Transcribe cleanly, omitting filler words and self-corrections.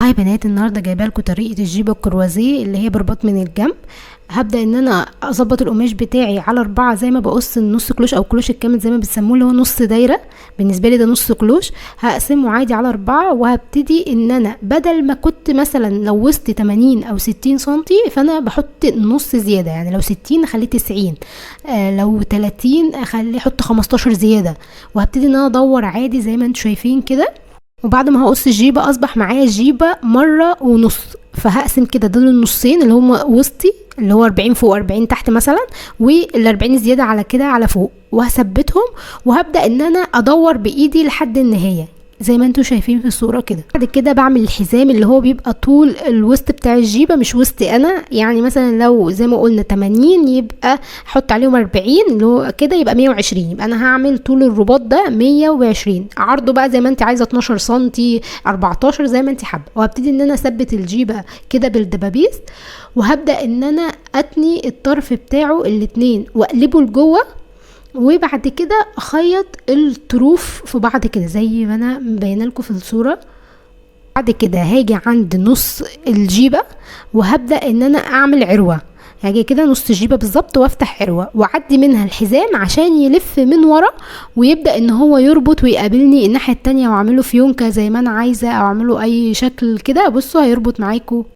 والله بنات النهارده جايبه لكم طريقه الجيبه الكروازيه اللي هي برباط من الجنب. هبدا ان انا اظبط القماش بتاعي على 4 زي ما بقص النص كلوش او كلوش الكامل زي ما بتسموه، اللي هو نص دايره. بالنسبه لي ده نص كلوش. هقسمه عادي على 4 وهبتدي ان انا بدل ما كنت مثلا لو وسط 80 او 60 سنتي فانا بحط نص زياده، يعني لو 60 اخليه 90، لو 30 اخليه احط 15 زياده. وهبتدي ان انا ادور عادي زي ما انتم شايفين كده. وبعد ما هقص الجيبه اصبح معايا الجيبه مره ونص، فهقسم كده دول النصين اللي هم وسطي، اللي هو 40 فوق 40 تحت مثلا، وال40 زياده على كده على فوق، وهثبتهم. وهبدا ان انا ادور بايدي لحد النهايه زي ما انتم شايفين في الصوره كده. بعد كده بعمل الحزام اللي هو بيبقى طول الوسط بتاع الجيبه، مش وسطي انا، يعني مثلا لو زي ما قلنا 80 يبقى احط عليهم 40 اللي هو كده يبقى 120، يبقى انا هعمل طول الرباط ده 120. عرضه بقى زي ما انت عايزه 12 سنتي 14 زي ما انت حابه. وهبتدي ان انا اثبت الجيبه كده بالدبابيس، وهبدا ان انا اتني الطرف بتاعه الاتنين واقلبه لجوه، وبعد كده اخيط الطروف في بعض كده زي ما انا مبينه لكم في الصوره. بعد كده هاجي عند نص الجيبه وهبدا ان انا اعمل عروه، هاجي كده نص الجيبه بالظبط وافتح عروه واعدي منها الحزام عشان يلف من ورا ويبدا ان هو يربط ويقابلني الناحيه التانية، واعمله فيونكه زي ما انا عايزه او اعمله اي شكل كده. بصوا هيربط معاكم